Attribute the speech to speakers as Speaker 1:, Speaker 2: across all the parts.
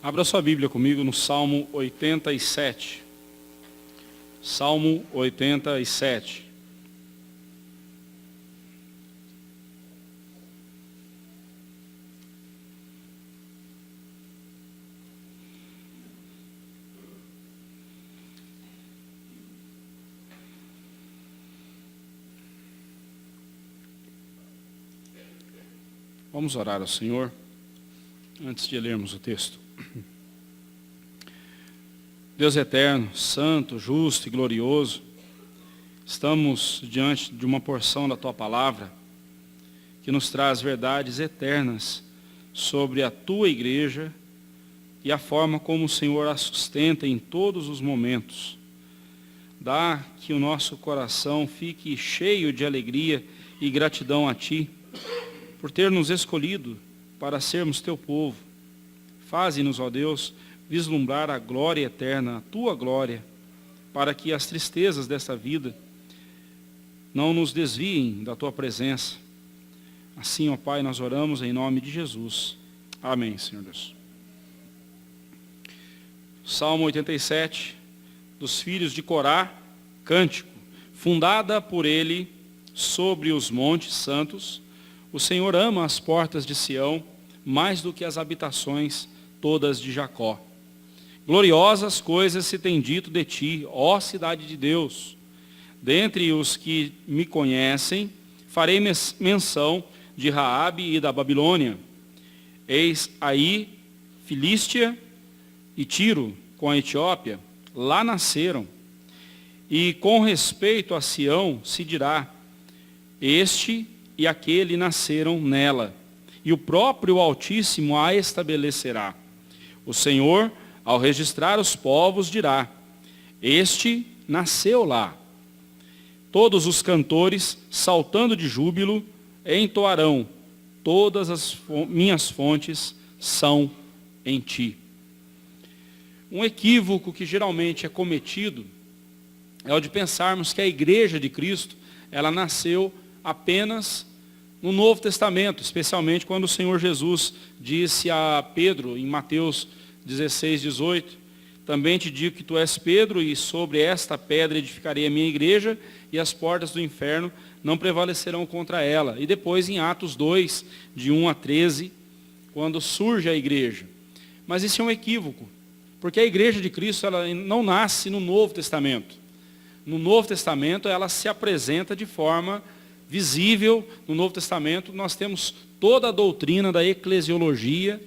Speaker 1: Abra sua Bíblia comigo no Salmo 87. Salmo 87. Vamos orar ao Senhor antes de lermos o texto. Deus eterno, santo, justo e glorioso, estamos diante de uma porção da Tua Palavra que nos traz verdades eternas sobre a Tua Igreja e a forma como o Senhor a sustenta em todos os momentos. Dá que o nosso coração fique cheio de alegria e gratidão a Ti, por ter nos escolhido para sermos Teu povo. Faze-nos, ó Deus, vislumbrar a glória eterna, a Tua glória, para que as tristezas desta vida não nos desviem da Tua presença. Assim, ó Pai, nós oramos em nome de Jesus. Amém, Senhor Deus. Salmo 87, dos filhos de Corá, cântico, fundada por ele sobre os montes santos. O Senhor ama as portas de Sião mais do que as habitações todas de Jacó. Gloriosas coisas se tem dito de ti, ó cidade de Deus. Dentre os que me conhecem, farei menção de Raabe e da Babilônia. Eis aí Filístia e Tiro com a Etiópia, lá nasceram. E com respeito a Sião se dirá, este e aquele nasceram nela, e o próprio Altíssimo a estabelecerá. O Senhor, ao registrar os povos, dirá, este nasceu lá. Todos os cantores, saltando de júbilo, entoarão, todas as minhas fontes são em ti. Um equívoco que geralmente é cometido é o de pensarmos que a igreja de Cristo, ela nasceu apenas no Novo Testamento, especialmente quando o Senhor Jesus disse a Pedro, em Mateus 16, 18, também te digo que tu és Pedro, e sobre esta pedra edificarei a minha igreja, e as portas do inferno não prevalecerão contra ela. E depois em Atos 2, de 1 a 13, quando surge a igreja. Mas isso é um equívoco, porque a igreja de Cristo ela não nasce no Novo Testamento. No Novo Testamento ela se apresenta de forma visível. No Novo Testamento nós temos toda a doutrina da eclesiologia,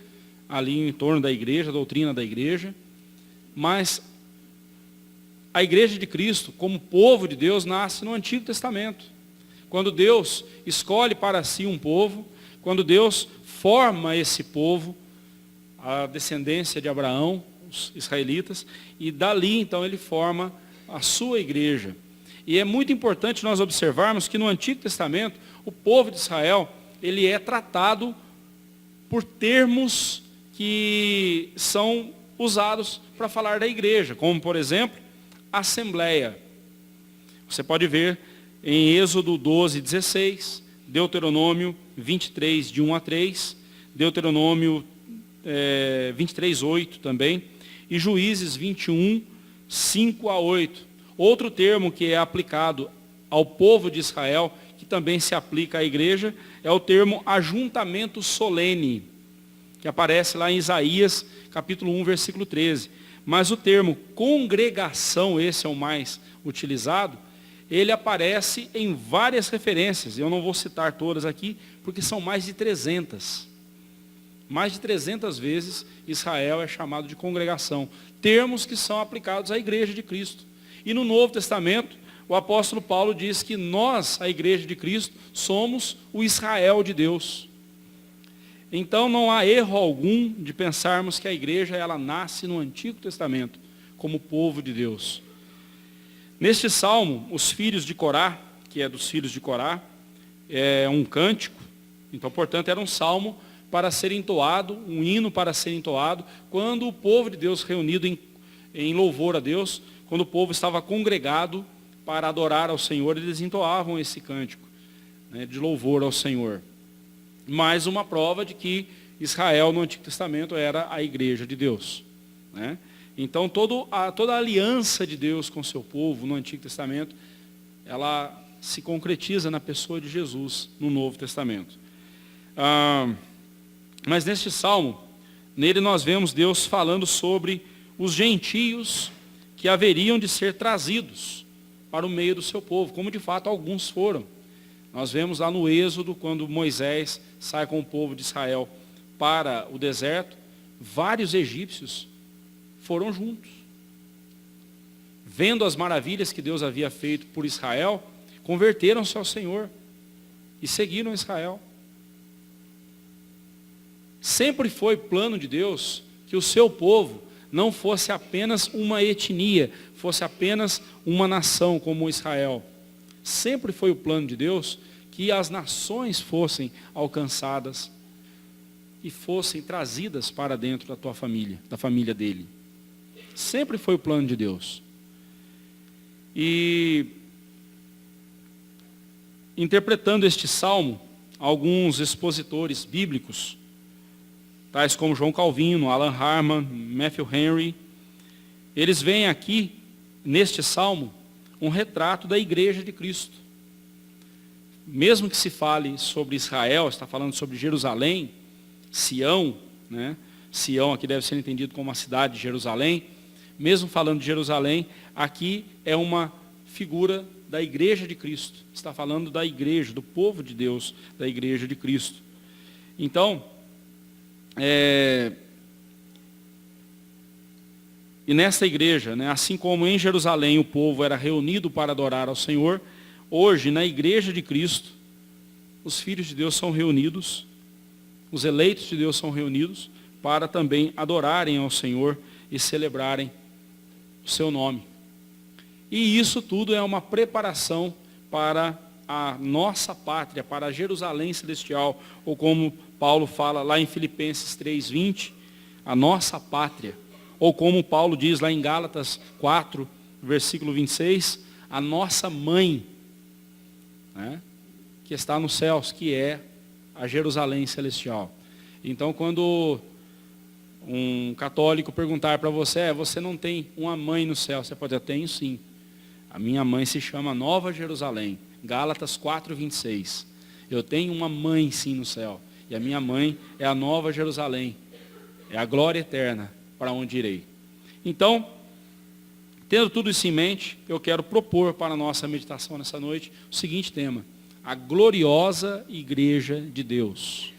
Speaker 1: ali em torno da igreja, a doutrina da igreja, mas a igreja de Cristo, como povo de Deus, nasce no Antigo Testamento. Quando Deus escolhe para si um povo, quando Deus forma esse povo, a descendência de Abraão, os israelitas, e dali então ele forma a sua igreja. E é muito importante nós observarmos que no Antigo Testamento, o povo de Israel, ele é tratado por termos que são usados para falar da igreja, como por exemplo, assembleia. Você pode ver em Êxodo 12, 16, Deuteronômio 23, de 1 a 3, Deuteronômio 23, 8 também, e Juízes 21, 5 a 8. Outro termo que é aplicado ao povo de Israel, que também se aplica à igreja, é o termo ajuntamento solene, que aparece lá em Isaías, capítulo 1, versículo 13. Mas o termo congregação, esse é o mais utilizado, ele aparece em várias referências. Eu não vou citar todas aqui, porque são mais de 300. Mais de 300 vezes Israel é chamado de congregação. Termos que são aplicados à igreja de Cristo. E no Novo Testamento, o apóstolo Paulo diz que nós, a igreja de Cristo, somos o Israel de Deus. Então não há erro algum de pensarmos que a igreja ela nasce no Antigo Testamento, como povo de Deus. Neste salmo, os filhos de Corá, que é dos filhos de Corá, é um cântico, então portanto era um salmo para ser entoado, um hino para ser entoado, quando o povo de Deus reunido em louvor a Deus, quando o povo estava congregado para adorar ao Senhor, eles entoavam esse cântico, né, de louvor ao Senhor. Mais uma prova de que Israel no Antigo Testamento era a igreja de Deus, né? Então toda a aliança de Deus com o seu povo no Antigo Testamento, ela se concretiza na pessoa de Jesus no Novo Testamento. Mas neste salmo, nele nós vemos Deus falando sobre os gentios que haveriam de ser trazidos para o meio do seu povo, como de fato alguns foram. Nós vemos lá no Êxodo, quando Moisés sai com o povo de Israel para o deserto, vários egípcios foram juntos. Vendo as maravilhas que Deus havia feito por Israel, converteram-se ao Senhor e seguiram Israel. Sempre foi plano de Deus que o seu povo não fosse apenas uma etnia, fosse apenas uma nação como Israel. Sempre foi o plano de Deus que as nações fossem alcançadas e fossem trazidas para dentro da tua família, da família dele. Sempre foi o plano de Deus. E interpretando este salmo, alguns expositores bíblicos, tais como João Calvino, Alan Harman, Matthew Henry, eles veem aqui, neste salmo, um retrato da igreja de Cristo. Mesmo que se fale sobre Israel, está falando sobre Jerusalém, Sião, né? Sião aqui deve ser entendido como a cidade de Jerusalém. Mesmo falando de Jerusalém, aqui é uma figura da igreja de Cristo. Está falando da igreja, do povo de Deus, da igreja de Cristo. Então, e nessa igreja, né, assim como em Jerusalém o povo era reunido para adorar ao Senhor, hoje na igreja de Cristo, os filhos de Deus são reunidos, os eleitos de Deus são reunidos para também adorarem ao Senhor e celebrarem o seu nome. E isso tudo é uma preparação para a nossa pátria, para a Jerusalém celestial, ou como Paulo fala lá em Filipenses 3:20, a nossa pátria. Ou como Paulo diz lá em Gálatas 4, versículo 26, a nossa mãe, né, que está nos céus, que é a Jerusalém celestial. Então, quando um católico perguntar para você, você não tem uma mãe no céu, você pode dizer, tenho sim. A minha mãe se chama Nova Jerusalém, Gálatas 4, 26. Eu tenho uma mãe sim no céu, e a minha mãe é a Nova Jerusalém, é a glória eterna, para onde irei. Então, tendo tudo isso em mente, eu quero propor para a nossa meditação nessa noite o seguinte tema: a gloriosa igreja de Deus.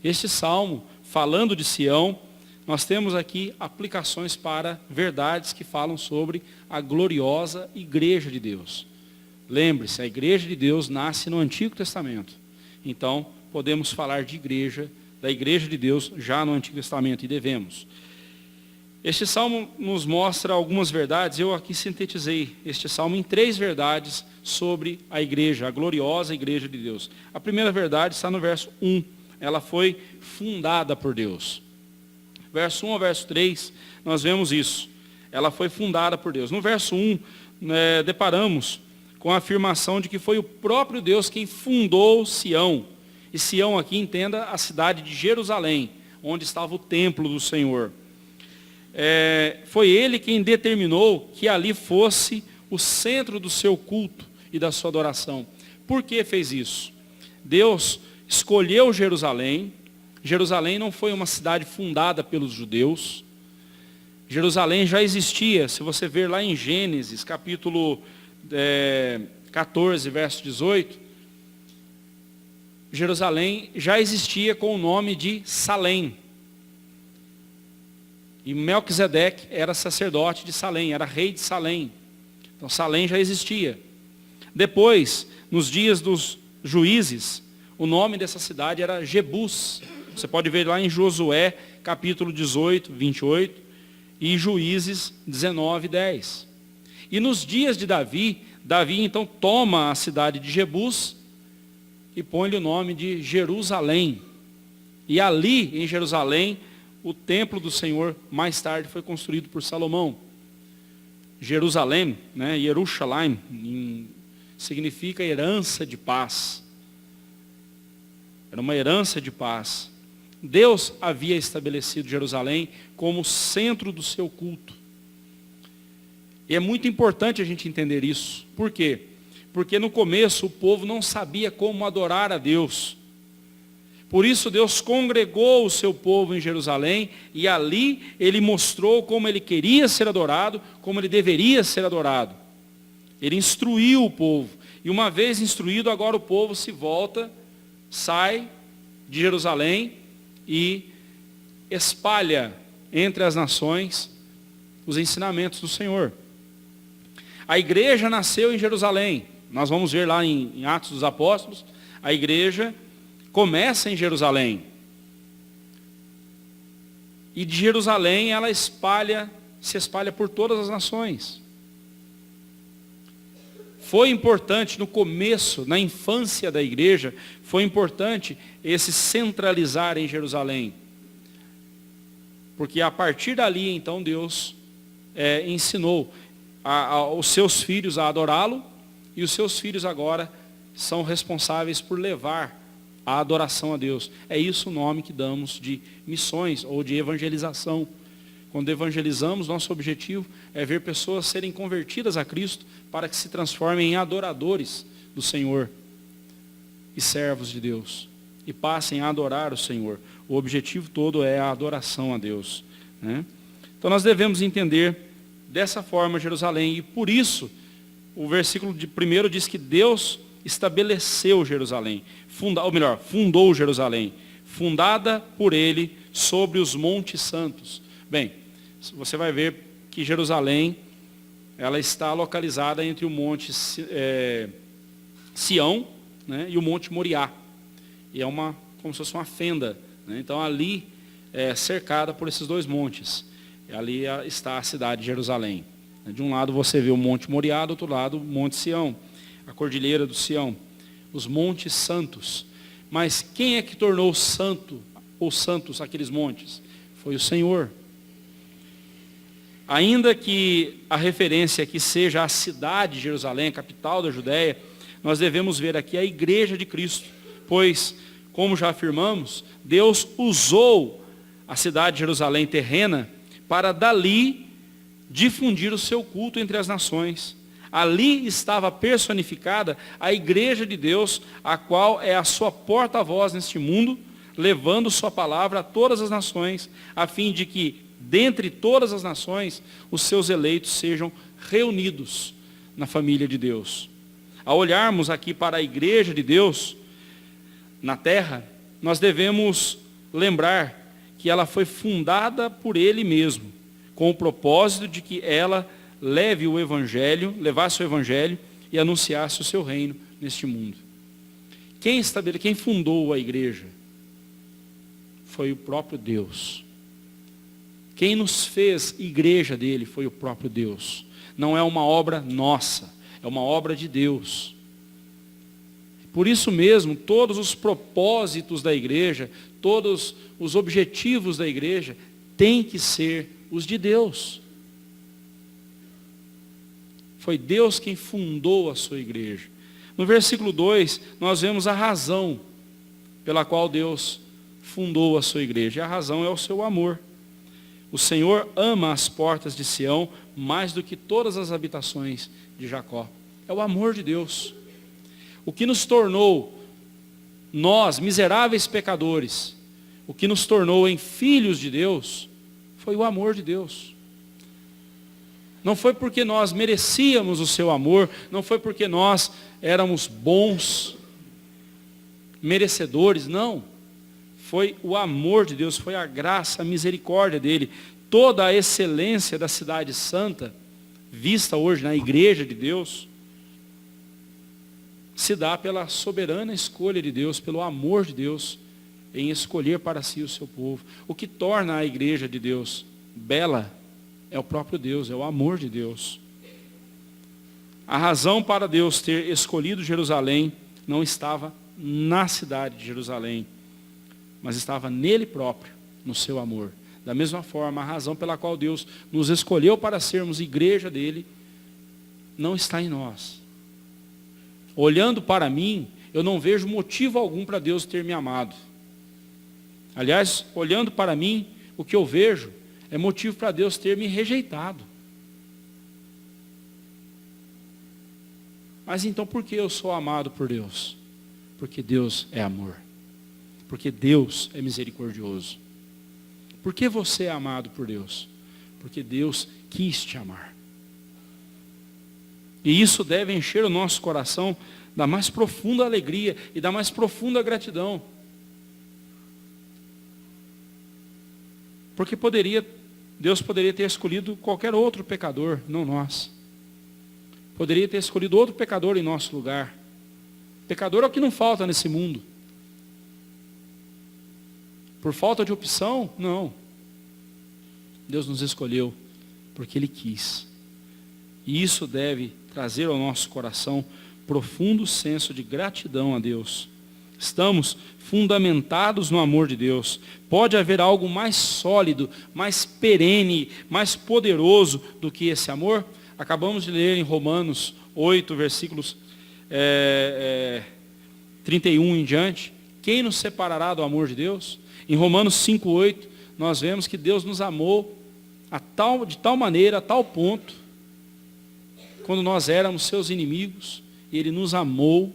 Speaker 1: Este salmo, falando de Sião, nós temos aqui aplicações para verdades que falam sobre a gloriosa igreja de Deus. Lembre-se, a igreja de Deus nasce no Antigo Testamento. Então, podemos falar de igreja, da igreja de Deus já no Antigo Testamento, e devemos. Este salmo nos mostra algumas verdades. Eu aqui sintetizei este salmo em 3 verdades sobre a igreja, a gloriosa igreja de Deus. A primeira verdade está no verso 1. Ela foi fundada por Deus. Verso 1 ao verso 3, nós vemos isso. Ela foi fundada por Deus. No verso 1, deparamos com a afirmação de que foi o próprio Deus quem fundou Sião. E Sião aqui, entenda, a cidade de Jerusalém, onde estava o templo do Senhor. Foi ele quem determinou que ali fosse o centro do seu culto e da sua adoração. Por que fez isso? Deus escolheu Jerusalém. Jerusalém não foi uma cidade fundada pelos judeus. Jerusalém já existia, se você ver lá em Gênesis, capítulo 14, verso 18, Jerusalém já existia com o nome de Salém. E Melquisedeque era sacerdote de Salém, era rei de Salém. Então Salém já existia. Depois, nos dias dos juízes, o nome dessa cidade era Jebus. Você pode ver lá em Josué, capítulo 18, 28, e Juízes 19, 10. E nos dias de Davi então toma a cidade de Jebus e põe-lhe o nome de Jerusalém. E ali, em Jerusalém, o templo do Senhor, mais tarde, foi construído por Salomão. Jerusalém, né, Yerushalayim, significa herança de paz. Era uma herança de paz. Deus havia estabelecido Jerusalém como centro do seu culto. E é muito importante a gente entender isso. Por quê? Porque no começo o povo não sabia como adorar a Deus. Por isso Deus congregou o seu povo em Jerusalém e ali ele mostrou como ele queria ser adorado, como ele deveria ser adorado. Ele instruiu o povo. E uma vez instruído, agora o povo se volta, sai de Jerusalém e espalha entre as nações os ensinamentos do Senhor. A igreja nasceu em Jerusalém. Nós vamos ver lá em Atos dos Apóstolos, a igreja começa em Jerusalém. E de Jerusalém ela se espalha por todas as nações. Foi importante no começo, na infância da igreja, foi importante esse centralizar em Jerusalém. Porque a partir dali, então, Deus ensinou os seus filhos a adorá-lo, e os seus filhos agora são responsáveis por levar a adoração a Deus. É isso o nome que damos de missões ou de evangelização. Quando evangelizamos, nosso objetivo é ver pessoas serem convertidas a Cristo para que se transformem em adoradores do Senhor e servos de Deus. E passem a adorar o Senhor. O objetivo todo é a adoração a Deus, né? Então nós devemos entender dessa forma Jerusalém. E por isso, o versículo de 1 diz que Deus estabeleceu Jerusalém. Fundou Jerusalém. Fundada por ele sobre os montes santos. Bem, você vai ver que Jerusalém, ela está localizada entre o monte Sião, né, e o monte Moriá. E é como se fosse uma fenda, né? Então ali é cercada por esses dois montes. E ali está a cidade de Jerusalém. De um lado você vê o monte Moriá, do outro lado o monte Sião, a cordilheira do Sião, os montes santos. Mas quem é que tornou santo ou santos aqueles montes? Foi o Senhor. Ainda que a referência aqui seja a cidade de Jerusalém, a capital da Judéia, nós devemos ver aqui a igreja de Cristo, pois, como já afirmamos, Deus usou a cidade de Jerusalém terrena para dali difundir o seu culto entre as nações. Ali estava personificada a igreja de Deus, a qual é a sua porta-voz neste mundo, levando sua palavra a todas as nações, a fim de que, dentre todas as nações, os seus eleitos sejam reunidos na família de Deus. Ao olharmos aqui para a igreja de Deus na terra, nós devemos lembrar que ela foi fundada por Ele mesmo, com o propósito de que ela levasse o evangelho e anunciasse o seu reino neste mundo. Quem fundou a igreja? Foi o próprio Deus. Quem nos fez igreja dele foi o próprio Deus. Não é uma obra nossa, é uma obra de Deus. Por isso mesmo, todos os propósitos da igreja, todos os objetivos da igreja, têm que ser os de Deus. Foi Deus quem fundou a sua igreja. No versículo 2, nós vemos a razão pela qual Deus fundou a sua igreja. E a razão é o seu amor. O Senhor ama as portas de Sião mais do que todas as habitações de Jacó. É o amor de Deus. O que nos tornou, nós, miseráveis pecadores, o que nos tornou em filhos de Deus, foi o amor de Deus. Não foi porque nós merecíamos o seu amor, não foi porque nós éramos bons, merecedores, não. Foi o amor de Deus, foi a graça, a misericórdia dele. Toda a excelência da cidade santa, vista hoje na igreja de Deus, se dá pela soberana escolha de Deus, pelo amor de Deus, em escolher para si o seu povo. O que torna a igreja de Deus bela é o próprio Deus, é o amor de Deus. A razão para Deus ter escolhido Jerusalém não estava na cidade de Jerusalém, mas estava nele próprio, no seu amor. Da mesma forma, a razão pela qual Deus nos escolheu para sermos igreja dele, não está em nós. Olhando para mim, eu não vejo motivo algum para Deus ter me amado. Aliás, olhando para mim, o que eu vejo é motivo para Deus ter me rejeitado. Mas então por que eu sou amado por Deus? Porque Deus é amor. Porque Deus é misericordioso. Por que você é amado por Deus? Porque Deus quis te amar. E isso deve encher o nosso coração da mais profunda alegria e da mais profunda gratidão. Porque Deus poderia ter escolhido qualquer outro pecador, não nós. Poderia ter escolhido outro pecador em nosso lugar. Pecador é o que não falta nesse mundo. Por falta de opção? Não. Deus nos escolheu porque Ele quis. E isso deve trazer ao nosso coração profundo senso de gratidão a Deus. Estamos fundamentados no amor de Deus. Pode haver algo mais sólido, mais perene, mais poderoso do que esse amor? Acabamos de ler em Romanos 8, versículos 31 em diante. Quem nos separará do amor de Deus? Em Romanos 5, 8, nós vemos que Deus nos amou de tal maneira, a tal ponto, quando nós éramos seus inimigos, Ele nos amou.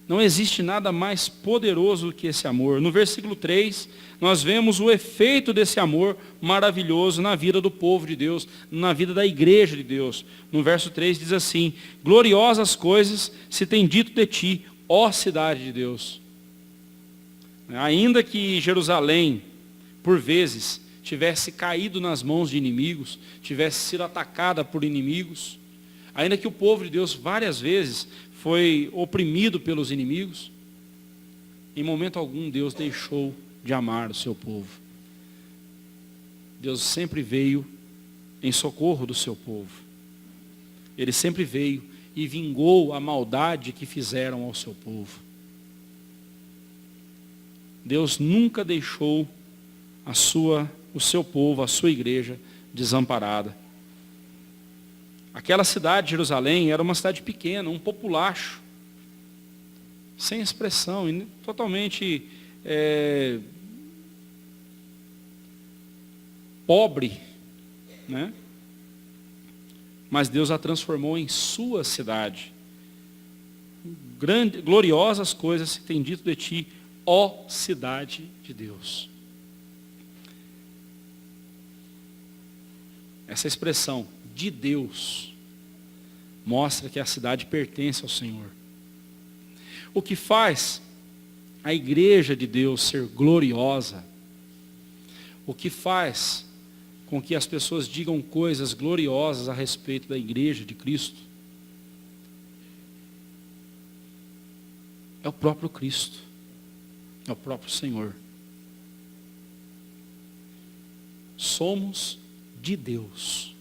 Speaker 1: Não existe nada mais poderoso do que esse amor. No versículo 3, nós vemos o efeito desse amor maravilhoso na vida do povo de Deus, na vida da igreja de Deus. No verso 3 diz assim: gloriosas coisas se tem dito de ti, ó cidade de Deus. Ainda que Jerusalém, por vezes, tivesse caído nas mãos de inimigos, tivesse sido atacada por inimigos, ainda que o povo de Deus várias vezes foi oprimido pelos inimigos, em momento algum Deus deixou de amar o seu povo. Deus sempre veio em socorro do seu povo. Ele sempre veio e vingou a maldade que fizeram ao seu povo. Deus nunca deixou o seu povo, a sua igreja, desamparada. Aquela cidade de Jerusalém era uma cidade pequena, um populacho, sem expressão, totalmente pobre, né? Mas Deus a transformou em sua cidade. Gloriosas coisas se tem dito de ti, ó cidade de Deus. Essa expressão de Deus mostra que a cidade pertence ao Senhor. O que faz a igreja de Deus ser gloriosa, o que faz com que as pessoas digam coisas gloriosas a respeito da igreja de Cristo, é o próprio Cristo, é o próprio Senhor. Somos de Deus.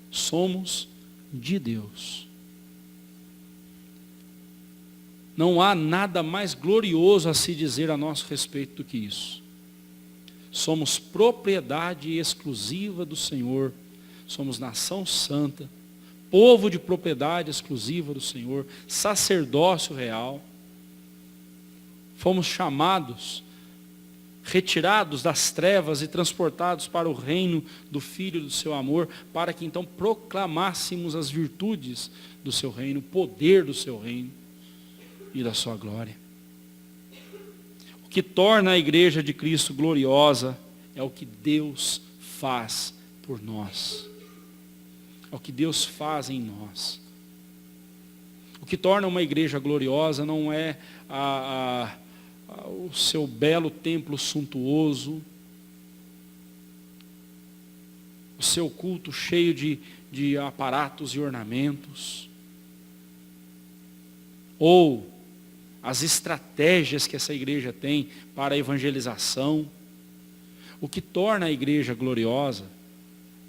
Speaker 1: Somos de Deus. Não há nada mais glorioso a se dizer a nosso respeito do que isso. Somos propriedade exclusiva do Senhor. Somos nação santa, povo de propriedade exclusiva do Senhor, sacerdócio real. Fomos chamados, retirados das trevas e transportados para o reino do Filho do seu amor, para que então proclamássemos as virtudes do seu reino, o poder do seu reino e da sua glória. O que torna a igreja de Cristo gloriosa é o que Deus faz por nós. É o que Deus faz em nós. O que torna uma igreja gloriosa não é o seu belo templo suntuoso, o seu culto cheio de aparatos e ornamentos, ou as estratégias que essa igreja tem para a evangelização. O que torna a igreja gloriosa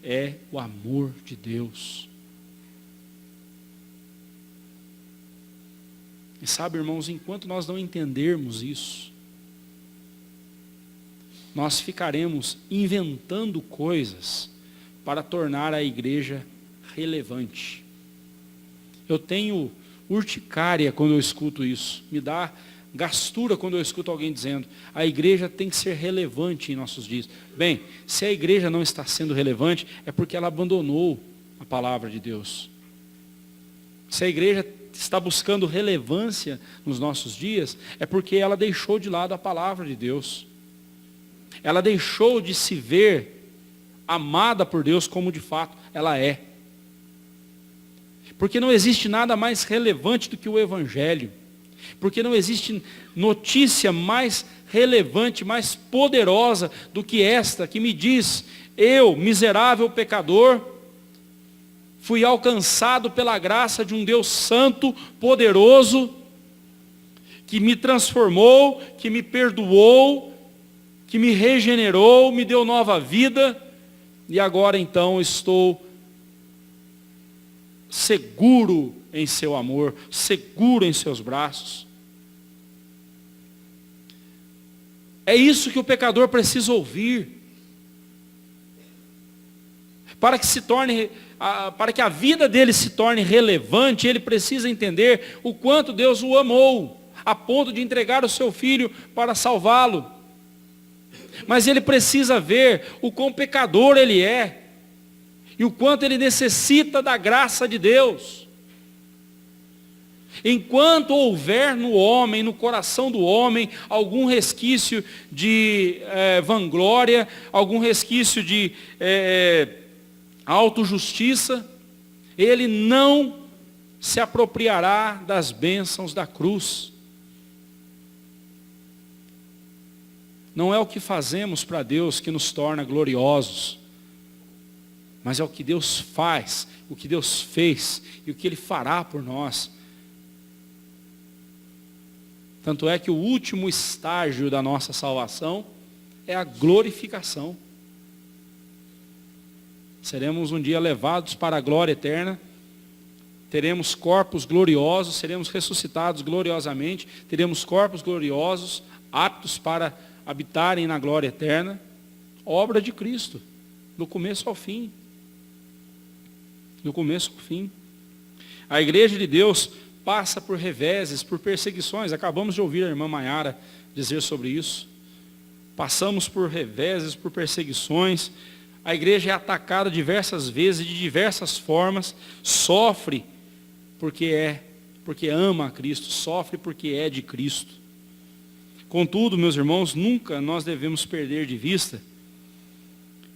Speaker 1: é o amor de Deus. E sabe, irmãos, enquanto nós não entendermos isso, nós ficaremos inventando coisas para tornar a igreja relevante. Eu tenho urticária quando eu escuto isso. Me dá gastura quando eu escuto alguém dizendo, a igreja tem que ser relevante em nossos dias. Bem, se a igreja não está sendo relevante, é porque ela abandonou a palavra de Deus. Se a igreja está buscando relevância nos nossos dias, é porque ela deixou de lado a palavra de Deus. Ela deixou de se ver amada por Deus como de fato ela é. Porque não existe nada mais relevante do que o Evangelho. Porque não existe notícia mais relevante, mais poderosa do que esta, que me diz, eu, miserável pecador, fui alcançado pela graça de um Deus santo, poderoso, que me transformou, que me perdoou, que me regenerou, me deu nova vida, e agora então estou seguro em seu amor, seguro em seus braços. É isso que o pecador precisa ouvir. Para que a vida dele se torne relevante, ele precisa entender o quanto Deus o amou, a ponto de entregar o seu filho para salvá-lo. Mas ele precisa ver o quão pecador ele é, e o quanto ele necessita da graça de Deus. Enquanto houver no homem, no coração do homem, algum resquício de vanglória, algum resquício de autojustiça, ele não se apropriará das bênçãos da cruz. Não é o que fazemos para Deus que nos torna gloriosos, mas é o que Deus faz, o que Deus fez e o que Ele fará por nós. Tanto é que o último estágio da nossa salvação é a glorificação. Seremos um dia levados para a glória eterna, teremos corpos gloriosos, seremos ressuscitados gloriosamente, teremos corpos gloriosos, aptos para habitarem na glória eterna. Obra de Cristo, do começo ao fim. Do começo ao fim. A igreja de Deus passa por reveses, por perseguições. Acabamos de ouvir a irmã Maiara dizer sobre isso. Passamos por reveses, por perseguições. A igreja é atacada diversas vezes, de diversas formas. Sofre porque ama a Cristo. Sofre porque é de Cristo. Contudo, meus irmãos, nunca nós devemos perder de vista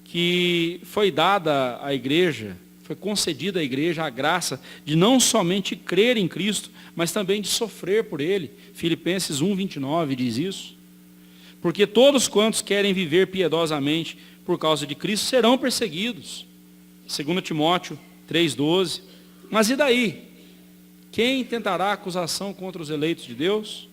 Speaker 1: que foi dada à igreja, foi concedida à igreja a graça de não somente crer em Cristo, mas também de sofrer por Ele. Filipenses 1:29 diz isso. Porque todos quantos querem viver piedosamente por causa de Cristo serão perseguidos. 2 Timóteo 3:12. Mas e daí? Quem tentará acusação contra os eleitos de Deus?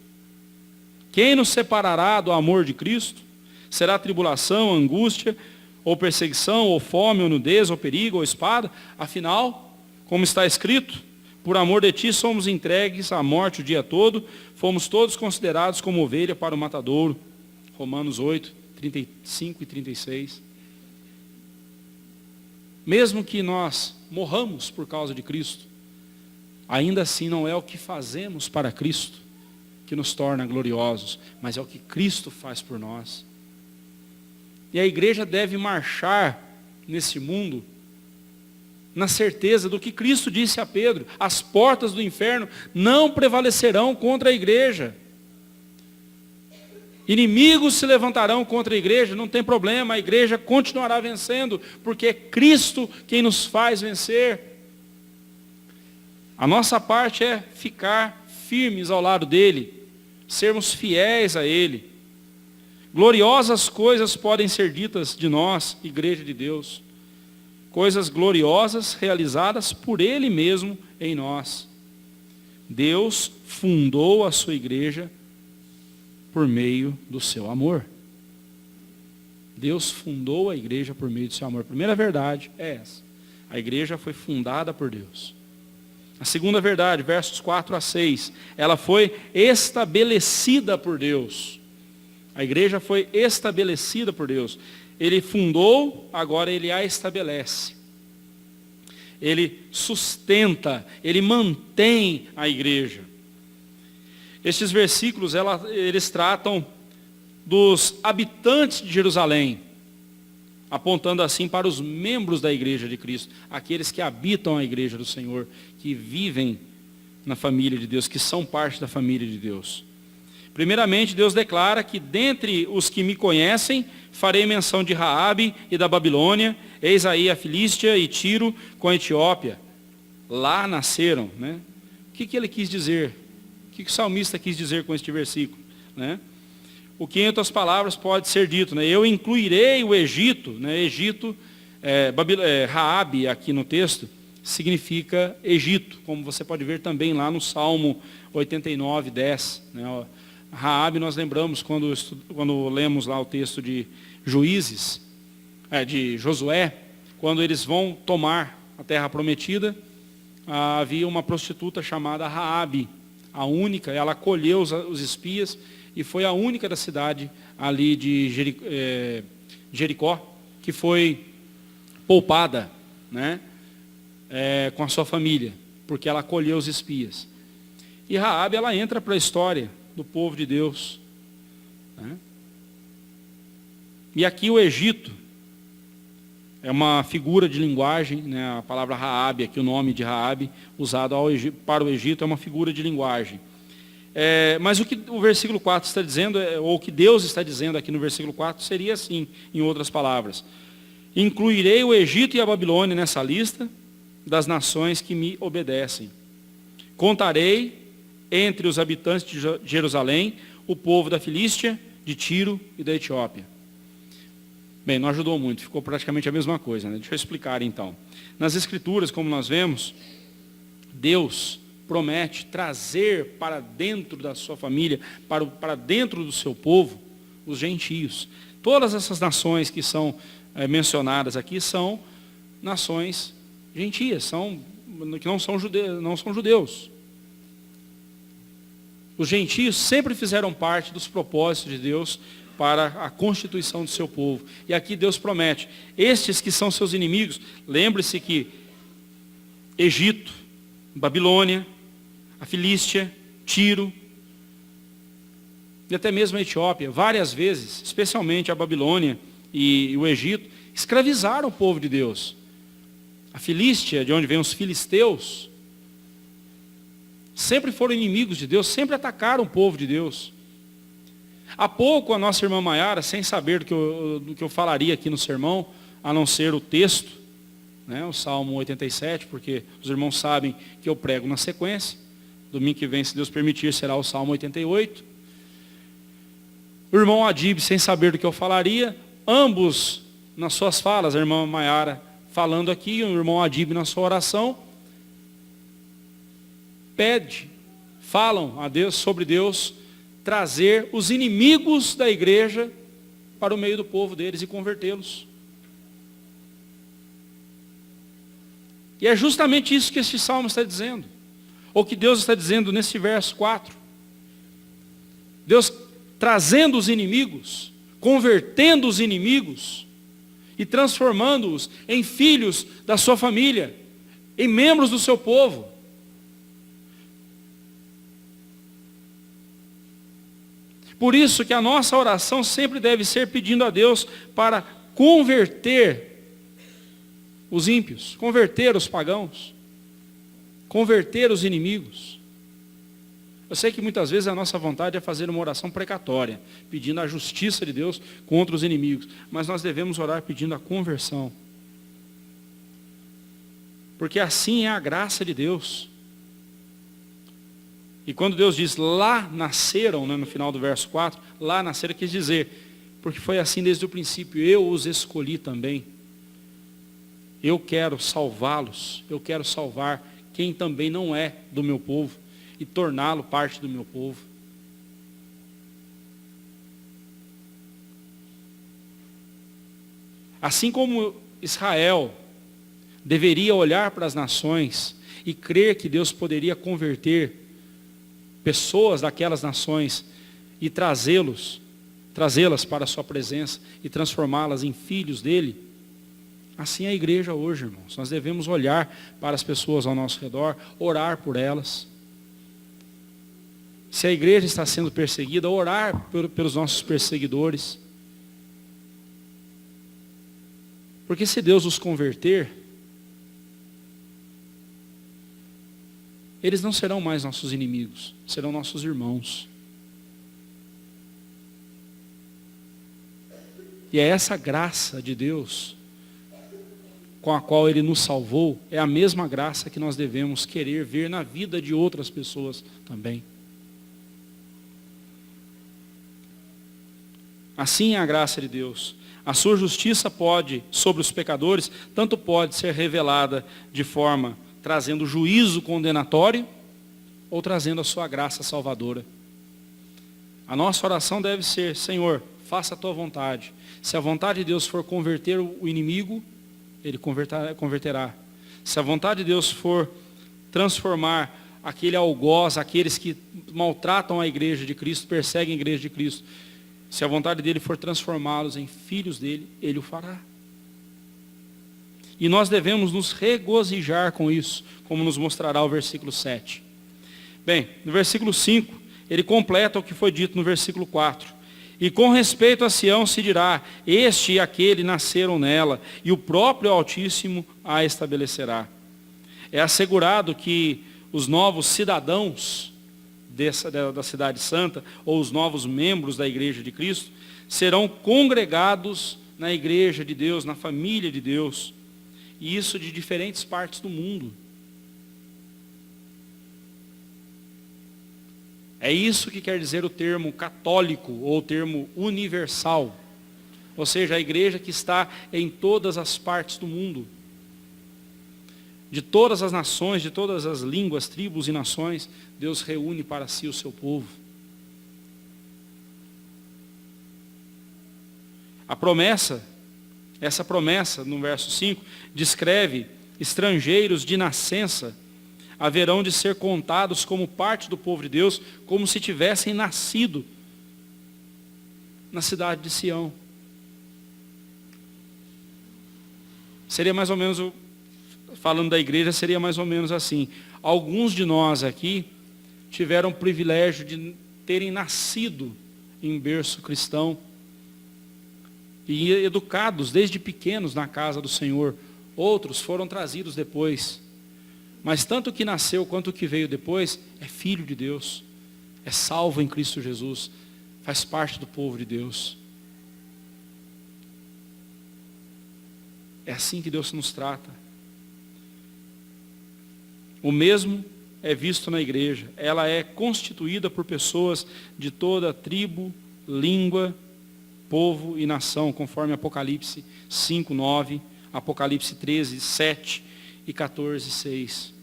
Speaker 1: Quem nos separará do amor de Cristo? Será tribulação, angústia, ou perseguição, ou fome, ou nudez, ou perigo, ou espada? Afinal, como está escrito, por amor de ti somos entregues à morte o dia todo, fomos todos considerados como ovelha para o matadouro. Romanos 8, 35 e 36. Mesmo que nós morramos por causa de Cristo, ainda assim não é o que fazemos para Cristo que nos torna gloriosos, mas é o que Cristo faz por nós. E a igreja deve marchar nesse mundo na certeza do que Cristo disse a Pedro: as portas do inferno não prevalecerão contra a igreja. Inimigos se levantarão contra a igreja, não tem problema, a igreja continuará vencendo, porque é Cristo quem nos faz vencer. A nossa parte é ficar firmes ao lado dele, sermos fiéis a Ele. Gloriosas coisas podem ser ditas de nós, igreja de Deus. Coisas gloriosas realizadas por Ele mesmo em nós. Deus fundou a sua igreja por meio do seu amor. Deus fundou a igreja por meio do seu amor. A primeira verdade é essa. A igreja foi fundada por Deus. A segunda verdade, versos 4 a 6, ela foi estabelecida por Deus. A igreja foi estabelecida por Deus. Ele fundou, agora ele a estabelece. ele sustenta, ele mantém a igreja. Estes versículos, eles tratam dos habitantes de Jerusalém, apontando assim para os membros da igreja de Cristo, aqueles que habitam a igreja do Senhor, que vivem na família de Deus, que são parte da família de Deus. Primeiramente, Deus declara que dentre os que me conhecem, farei menção de Raabe e da Babilônia, eis aí a Filístia e Tiro com a Etiópia. Lá nasceram, né? O que ele quis dizer? O que o salmista quis dizer com este versículo, né? O que em outras palavras pode ser dito, né? Eu incluirei o Egito, né? Egito, Raabe aqui no texto, significa Egito, como você pode ver também lá no Salmo 89, 10, né? Raabe, nós lembramos quando lemos lá o texto de Juízes, de Josué, quando eles vão tomar a terra prometida, havia uma prostituta chamada Raabe, a única, ela acolheu os espias e foi a única da cidade ali de Jericó que foi poupada, né, com a sua família, porque ela acolheu os espias. E Raabe, ela entra para a história do povo de Deus, né? E aqui o Egito é uma figura de linguagem, né? A palavra Raabe, aqui o nome de Raabe, usado para o Egito, é uma figura de linguagem. Mas o que o versículo 4 está dizendo, ou o que Deus está dizendo aqui no versículo 4, seria assim, em outras palavras: incluirei o Egito e a Babilônia nessa lista das nações que me obedecem. Contarei entre os habitantes de Jerusalém o povo da Filístia, de Tiro e da Etiópia. Bem, não ajudou muito, ficou praticamente a mesma coisa, né? Deixa eu explicar então. Nas Escrituras, como nós vemos, Deus promete trazer para dentro da sua família, para dentro do seu povo, os gentios. Todas essas nações que são mencionadas aqui são nações gentias, que não são judeus. Os gentios sempre fizeram parte dos propósitos de Deus para a constituição do seu povo. E aqui Deus promete, estes que são seus inimigos, lembre-se que Egito, Babilônia, a Filístia, Tiro, e até mesmo a Etiópia, várias vezes, especialmente a Babilônia e o Egito, escravizaram o povo de Deus. A Filístia, de onde vêm os filisteus, sempre foram inimigos de Deus, sempre atacaram o povo de Deus. Há pouco a nossa irmã Maiara, sem saber do que eu falaria aqui no sermão, a não ser o texto, né, o Salmo 87, porque os irmãos sabem que eu prego na sequência. Domingo que vem, se Deus permitir, será o Salmo 88. O irmão Adib, sem saber do que eu falaria, ambos nas suas falas, a irmã Maiara falando aqui, e o irmão Adib na sua oração, falam a Deus, sobre Deus trazer os inimigos da igreja para o meio do povo deles e convertê-los. E é justamente isso que este salmo está dizendo, ou que Deus está dizendo nesse verso 4. Deus trazendo os inimigos, convertendo os inimigos e transformando-os em filhos da sua família, em membros do seu povo. Por isso que a nossa oração sempre deve ser pedindo a Deus para converter os ímpios, converter os pagãos, converter os inimigos. Eu sei que muitas vezes a nossa vontade é fazer uma oração precatória, pedindo a justiça de Deus contra os inimigos, mas nós devemos orar pedindo a conversão. Porque assim é a graça de Deus. E quando Deus diz, lá nasceram, né, no final do verso 4, lá nasceram, quis dizer, porque foi assim desde o princípio, eu os escolhi também. Eu quero salvá-los, eu quero salvar quem também não é do meu povo e torná-lo parte do meu povo. Assim como Israel deveria olhar para as nações e crer que Deus poderia converter pessoas daquelas nações e trazê-las para a sua presença e transformá-las em filhos dele, Assim é a igreja hoje, irmãos. Nós devemos olhar para as pessoas ao nosso redor, orar por elas. Se a igreja está sendo perseguida, orar pelos nossos perseguidores. Porque se Deus os converter, eles não serão mais nossos inimigos, serão nossos irmãos. E é essa graça de Deus com a qual Ele nos salvou, é a mesma graça que nós devemos querer ver na vida de outras pessoas também. Assim é a graça de Deus. A sua justiça pode, sobre os pecadores, tanto pode ser revelada de forma trazendo juízo condenatório, ou trazendo a sua graça salvadora. A nossa oração deve ser: Senhor, faça a tua vontade. Se a vontade de Deus for converter o inimigo, Ele converterá. Se a vontade de Deus for transformar aquele algoz, aqueles que maltratam a igreja de Cristo, perseguem a igreja de Cristo, se a vontade dele for transformá-los em filhos dele, Ele o fará. E nós devemos nos regozijar com isso, como nos mostrará o versículo 7. Bem, no versículo 5, ele completa o que foi dito no versículo 4. E com respeito a Sião se dirá: este e aquele nasceram nela, e o próprio Altíssimo a estabelecerá. É assegurado que os novos cidadãos da cidade santa, ou os novos membros da igreja de Cristo, serão congregados na igreja de Deus, na família de Deus, e isso de diferentes partes do mundo. É isso que quer dizer o termo católico, ou o termo universal. Ou seja, a igreja que está em todas as partes do mundo. De todas as nações, de todas as línguas, tribos e nações, Deus reúne para si o seu povo. A promessa, essa promessa, no verso 5, descreve estrangeiros de nascença, haverão de ser contados como parte do povo de Deus, como se tivessem nascido na cidade de Sião. Seria mais ou menos, falando da igreja, seria mais ou menos assim. Alguns de nós aqui tiveram o privilégio de terem nascido em berço cristão e educados desde pequenos na casa do Senhor. Outros foram trazidos depois. Mas tanto o que nasceu quanto o que veio depois é filho de Deus, é salvo em Cristo Jesus, faz parte do povo de Deus. É assim que Deus nos trata. O mesmo é visto na igreja. Ela é constituída por pessoas de toda tribo, língua, povo e nação, conforme Apocalipse 5, 9, Apocalipse 13, 7 e 14, 6.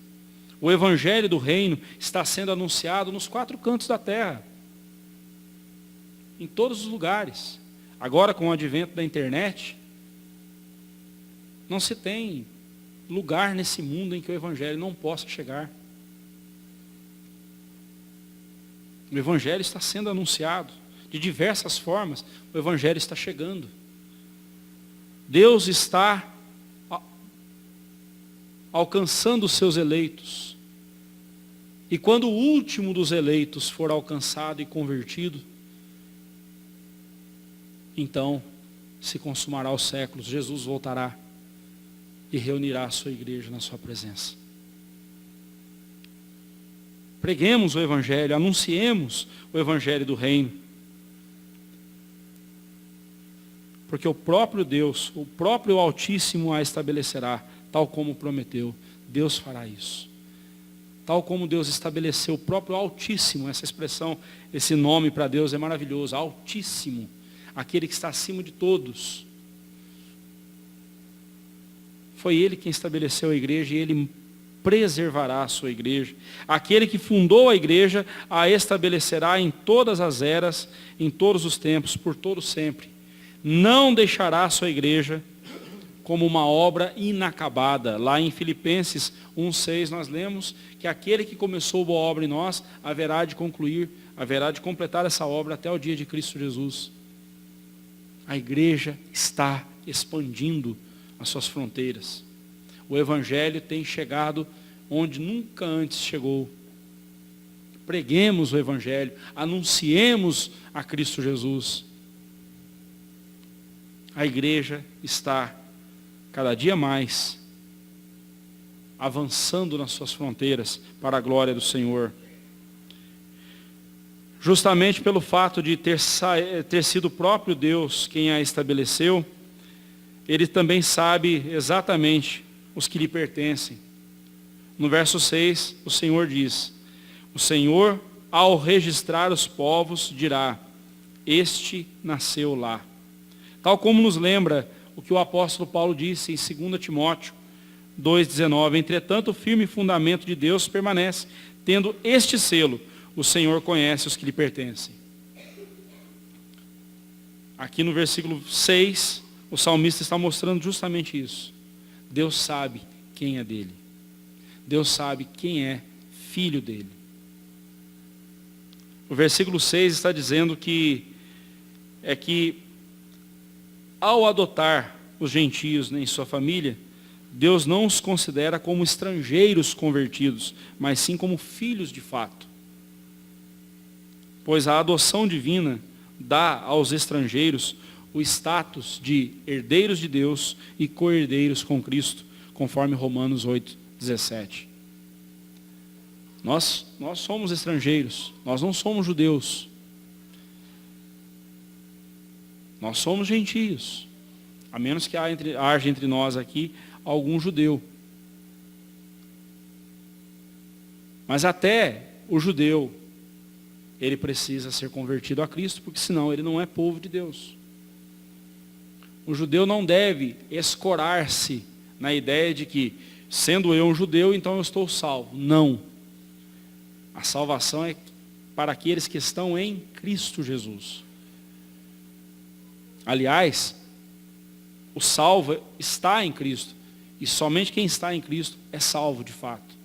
Speaker 1: O evangelho do reino está sendo anunciado nos 4 cantos da terra. Em todos os lugares. Agora, com o advento da internet, não se tem lugar nesse mundo em que o evangelho não possa chegar. O evangelho está sendo anunciado de diversas formas. O evangelho está chegando. Deus está alcançando os seus eleitos. E quando o último dos eleitos for alcançado e convertido, então se consumará os séculos, Jesus voltará e reunirá a sua igreja na sua presença. Preguemos o evangelho, anunciemos o evangelho do reino. Porque o próprio Deus, o próprio Altíssimo a estabelecerá, tal como prometeu. Deus fará isso. Tal como Deus estabeleceu o próprio Altíssimo, essa expressão, esse nome para Deus é maravilhoso, Altíssimo, aquele que está acima de todos. Foi Ele quem estabeleceu a igreja e Ele preservará a sua igreja. Aquele que fundou a igreja a estabelecerá em todas as eras, em todos os tempos, por todo sempre. Não deixará a sua igreja como uma obra inacabada. Lá em Filipenses 1,6 nós lemos que aquele que começou boa obra em nós haverá de concluir, haverá de completar essa obra até o dia de Cristo Jesus. A igreja está expandindo as suas fronteiras. O Evangelho tem chegado onde nunca antes chegou. Preguemos o Evangelho, anunciemos a Cristo Jesus. A igreja está cada dia mais avançando nas suas fronteiras para a glória do Senhor. Justamente pelo fato de ter sido o próprio Deus quem a estabeleceu, Ele também sabe exatamente os que lhe pertencem. No verso 6, o Senhor diz: o Senhor, ao registrar os povos, dirá: este nasceu lá. Tal como nos lembra o que o apóstolo Paulo disse em 2 Timóteo 2,19: entretanto, o firme fundamento de Deus permanece, tendo este selo: o Senhor conhece os que lhe pertencem. Aqui no versículo 6, o salmista está mostrando justamente isso. Deus sabe quem é dele. Deus sabe quem é filho dele. O versículo 6 está dizendo que ao adotar os gentios em sua família, Deus não os considera como estrangeiros convertidos, mas sim como filhos de fato. Pois a adoção divina dá aos estrangeiros o status de herdeiros de Deus e co-herdeiros com Cristo, conforme Romanos 8:17. Nós somos estrangeiros, nós não somos judeus. Nós somos gentios, a menos que haja entre nós aqui algum judeu. Mas até o judeu, ele precisa ser convertido a Cristo, porque senão ele não é povo de Deus. O judeu não deve escorar-se na ideia de que, sendo eu um judeu, então eu estou salvo. Não. A salvação é para aqueles que estão em Cristo Jesus. Aliás, o salvo está em Cristo. E somente quem está em Cristo é salvo de fato.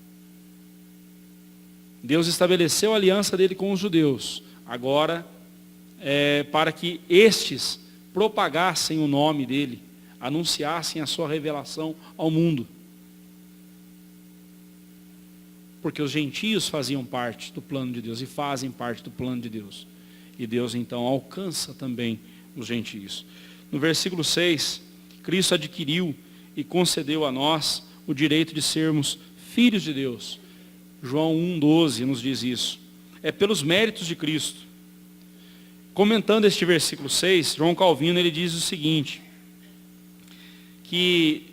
Speaker 1: Deus estabeleceu a aliança dele com os judeus. Agora, para que estes propagassem o nome dele, anunciassem a sua revelação ao mundo. Porque os gentios faziam parte do plano de Deus e fazem parte do plano de Deus. E Deus então alcança também os gentios. No versículo 6, Cristo adquiriu e concedeu a nós o direito de sermos filhos de Deus. João 1,12 nos diz isso. É pelos méritos de Cristo. Comentando este versículo 6, João Calvino ele diz o seguinte, que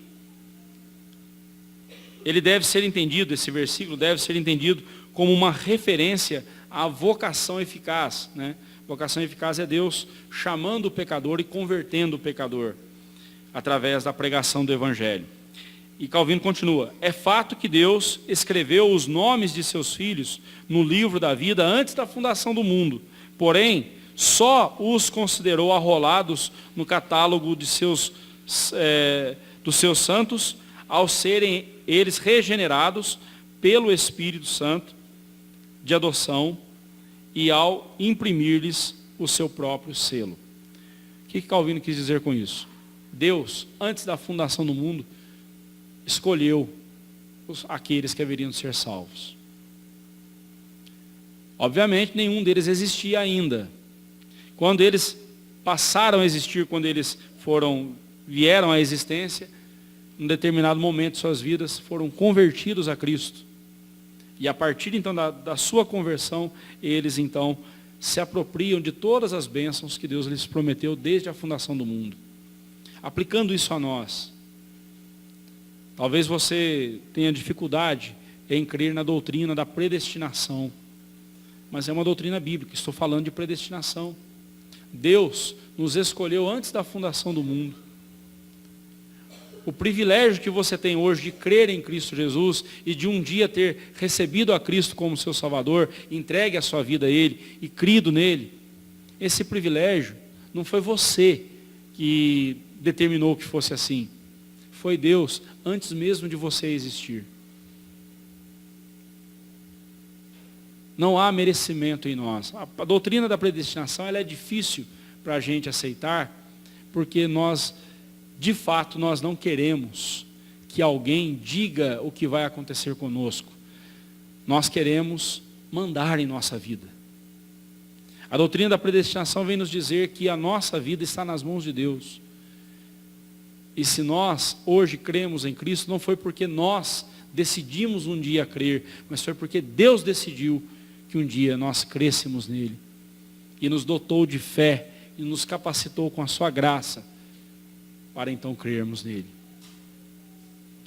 Speaker 1: ele deve ser entendido, esse versículo deve ser entendido como uma referência à vocação eficaz, né? Vocação eficaz é Deus chamando o pecador e convertendo o pecador através da pregação do Evangelho. E Calvino continua: é fato que Deus escreveu os nomes de seus filhos no livro da vida antes da fundação do mundo, porém, só os considerou arrolados no catálogo dos seus santos, ao serem eles regenerados pelo Espírito Santo de adoção e ao imprimir-lhes o seu próprio selo. O que Calvino quis dizer com isso? Deus, antes da fundação do mundo, escolheu aqueles que haveriam de ser salvos. Obviamente, nenhum deles existia ainda. Quando eles passaram a existir, quando eles vieram à existência, em determinado momento de suas vidas, foram convertidos a Cristo. E a partir então da sua conversão, eles então se apropriam de todas as bênçãos que Deus lhes prometeu desde a fundação do mundo. Aplicando isso a nós, talvez você tenha dificuldade em crer na doutrina da predestinação, mas é uma doutrina bíblica, estou falando de predestinação. Deus nos escolheu antes da fundação do mundo. O privilégio que você tem hoje de crer em Cristo Jesus e de um dia ter recebido a Cristo como seu Salvador, entregue a sua vida a Ele e crido nele, esse privilégio não foi você que determinou que fosse assim. Foi Deus antes mesmo de você existir. Não há merecimento em nós. A doutrina da predestinação ela é difícil para a gente aceitar, porque nós De fato, nós não queremos que alguém diga o que vai acontecer conosco. Nós queremos mandar em nossa vida. A doutrina da predestinação vem nos dizer que a nossa vida está nas mãos de Deus. E se nós hoje cremos em Cristo, não foi porque nós decidimos um dia crer, mas foi porque Deus decidiu que um dia nós crêssemos nele. E nos dotou de fé e nos capacitou com a sua graça para então crermos nele.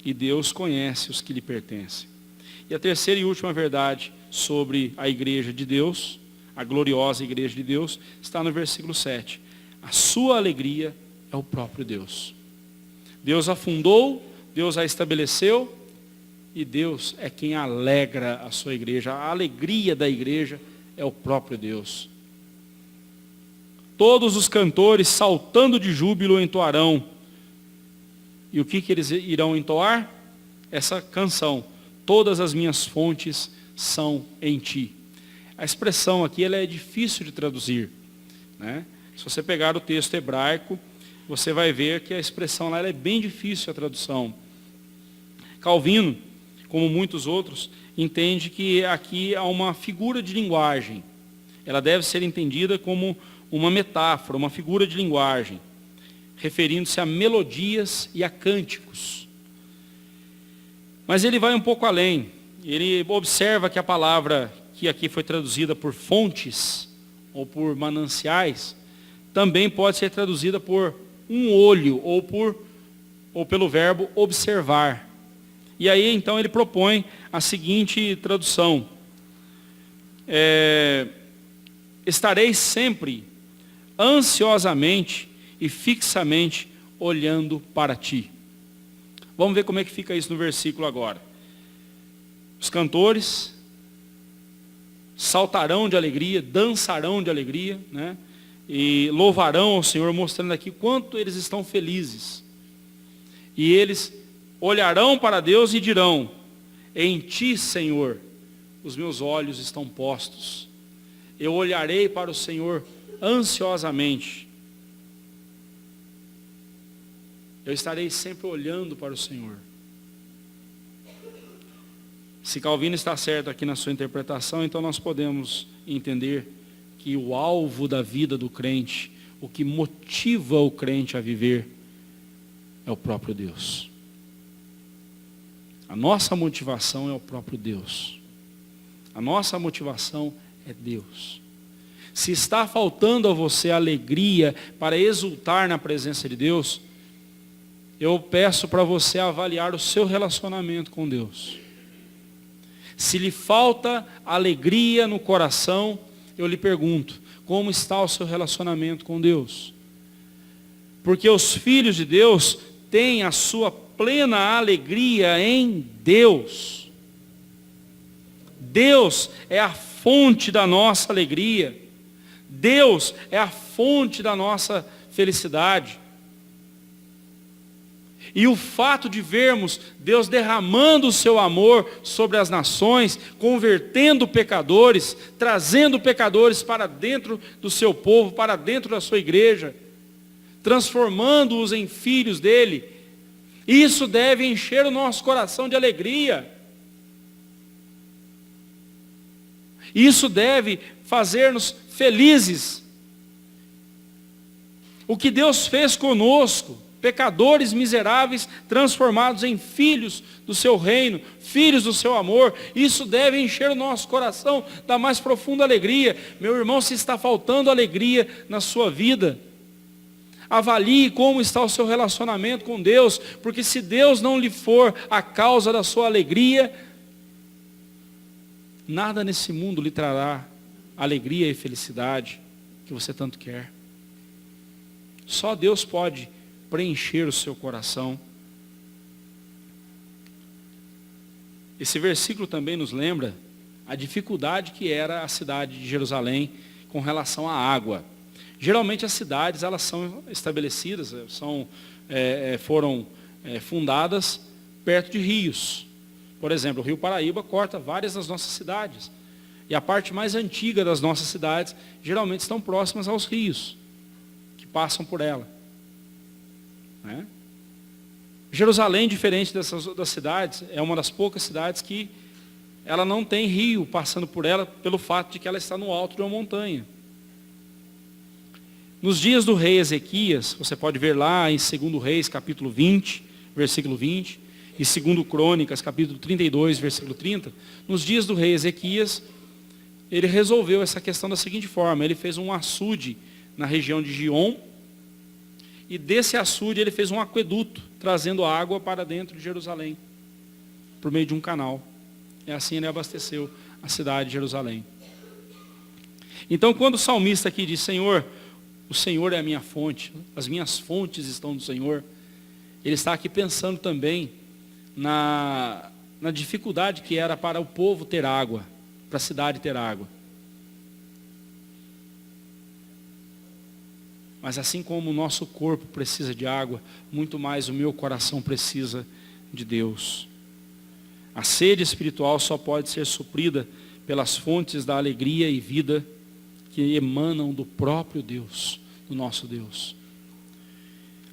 Speaker 1: E Deus conhece os que lhe pertencem. E a terceira e última verdade sobre a igreja de Deus, a gloriosa igreja de Deus, está no versículo 7. A sua alegria é o próprio Deus. Deus a fundou, Deus a estabeleceu, e Deus é quem alegra a sua igreja. A alegria da igreja é o próprio Deus. Todos os cantores, saltando de júbilo, entoarão. E o que eles irão entoar? Essa canção. Todas as minhas fontes são em ti. A expressão aqui ela é difícil de traduzir, né? Se você pegar o texto hebraico, você vai ver que a expressão lá ela é bem difícil a tradução. Calvino, como muitos outros, entende que aqui há uma figura de linguagem. Ela deve ser entendida como uma metáfora, uma figura de linguagem, referindo-se a melodias e a cânticos. Mas ele vai um pouco além. Ele observa que a palavra que aqui foi traduzida por fontes ou por mananciais, também pode ser traduzida por um olho ou pelo verbo observar. E aí então ele propõe a seguinte tradução: estarei sempre ansiosamente e fixamente olhando para ti. Vamos ver como é que fica isso no versículo agora. Os cantores saltarão de alegria, dançarão de alegria, né? E louvarão ao Senhor, mostrando aqui quanto eles estão felizes. E eles olharão para Deus e dirão: em ti, Senhor, os meus olhos estão postos. Eu olharei para o Senhor ansiosamente. Eu estarei sempre olhando para o Senhor. Se Calvino está certo aqui na sua interpretação, então nós podemos entender que o alvo da vida do crente, o que motiva o crente a viver, é o próprio Deus. A nossa motivação é o próprio Deus. A nossa motivação é Deus. Se está faltando a você alegria para exultar na presença de Deus, eu peço para você avaliar o seu relacionamento com Deus. Se lhe falta alegria no coração, eu lhe pergunto, como está o seu relacionamento com Deus? Porque os filhos de Deus têm a sua plena alegria em Deus. Deus é a fonte da nossa alegria. Deus é a fonte da nossa felicidade. E o fato de vermos Deus derramando o seu amor sobre as nações, convertendo pecadores, trazendo pecadores para dentro do seu povo, para dentro da sua igreja, transformando-os em filhos dele, isso deve encher o nosso coração de alegria. Isso deve fazer-nos felizes. O que Deus fez conosco, pecadores miseráveis transformados em filhos do seu reino, filhos do seu amor, isso deve encher o nosso coração da mais profunda alegria. Meu irmão, se está faltando alegria na sua vida, avalie como está o seu relacionamento com Deus, porque se Deus não lhe for a causa da sua alegria, nada nesse mundo lhe trará alegria e felicidade que você tanto quer. Só Deus pode preencher o seu coração. Esse versículo também nos lembra a dificuldade que era a cidade de Jerusalém com relação à água. Geralmente as cidades elas são estabelecidas, foram fundadas perto de rios. Por exemplo, o Rio Paraíba corta várias das nossas cidades. E a parte mais antiga das nossas cidades geralmente estão próximas aos rios que passam por ela. Né? Jerusalém, diferente das cidades, é uma das poucas cidades que ela não tem rio passando por ela, pelo fato de que ela está no alto de uma montanha. Nos dias do rei Ezequias, você pode ver lá em 2 Reis, capítulo 20, versículo 20, e 2 Crônicas, capítulo 32, versículo 30, nos dias do rei Ezequias, ele resolveu essa questão da seguinte forma: ele fez um açude na região de Giom, e desse açude ele fez um aqueduto, trazendo água para dentro de Jerusalém, por meio de um canal. E assim ele abasteceu a cidade de Jerusalém. Então, quando o salmista aqui diz: Senhor, o Senhor é a minha fonte, as minhas fontes estão no Senhor, ele está aqui pensando também na dificuldade que era para o povo ter água, para a cidade ter água. Mas assim como o nosso corpo precisa de água, muito mais o meu coração precisa de Deus. A sede espiritual só pode ser suprida pelas fontes da alegria e vida que emanam do próprio Deus, do nosso Deus.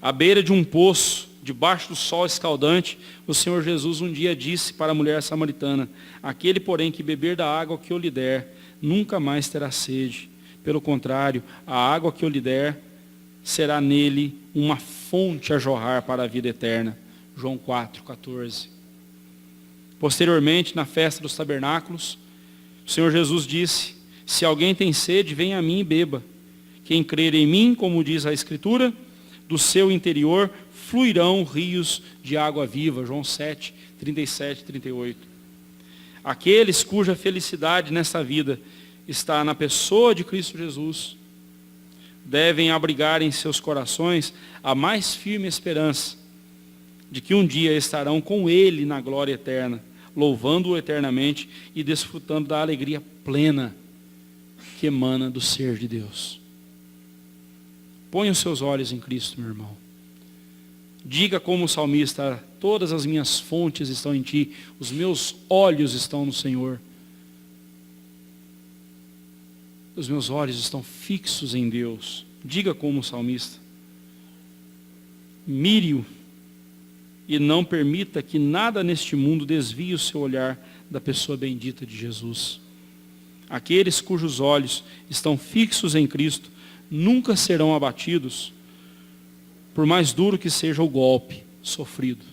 Speaker 1: À beira de um poço, debaixo do sol escaldante, o Senhor Jesus um dia disse para a mulher samaritana: aquele, porém, que beber da água que eu lhe der, nunca mais terá sede. Pelo contrário, a água que eu lhe der será nele uma fonte a jorrar para a vida eterna. João 4,14. Posteriormente, na festa dos tabernáculos, o Senhor Jesus disse: se alguém tem sede, venha a mim e beba. Quem crer em mim, como diz a Escritura, do seu interior fluirão rios de água viva. João 7, 37 e 38. Aqueles cuja felicidade nesta vida está na pessoa de Cristo Jesus, devem abrigar em seus corações a mais firme esperança de que um dia estarão com Ele na glória eterna, louvando-o eternamente e desfrutando da alegria plena que emana do ser de Deus. Ponha os seus olhos em Cristo, meu irmão. Diga como o salmista: todas as minhas fontes estão em Ti, os meus olhos estão no Senhor. Os meus olhos estão fixos em Deus. Diga como o salmista. Mire-o e não permita que nada neste mundo desvie o seu olhar da pessoa bendita de Jesus. Aqueles cujos olhos estão fixos em Cristo nunca serão abatidos, por mais duro que seja o golpe sofrido.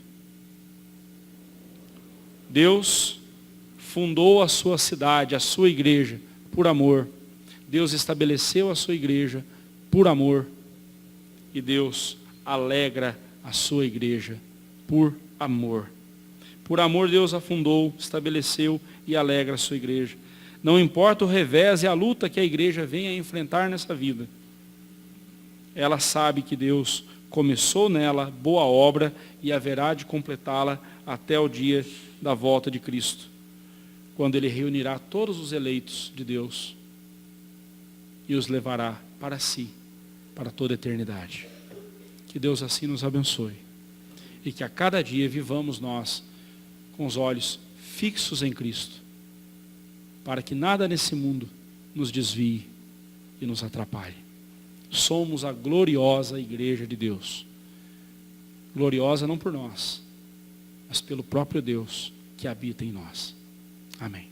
Speaker 1: Deus fundou a sua cidade, a sua igreja, por amor. Deus estabeleceu a sua igreja por amor. E Deus alegra a sua igreja por amor. Por amor Deus a fundou, estabeleceu e alegra a sua igreja. Não importa o revés e a luta que a igreja venha a enfrentar nessa vida. Ela sabe que Deus começou nela boa obra e haverá de completá-la até o dia da volta de Cristo, quando Ele reunirá todos os eleitos de Deus e os levará para si, para toda a eternidade. Que Deus assim nos abençoe e que a cada dia vivamos nós com os olhos fixos em Cristo, para que nada nesse mundo nos desvie e nos atrapalhe. Somos a gloriosa igreja de Deus. Gloriosa não por nós, mas pelo próprio Deus que habita em nós. Amém.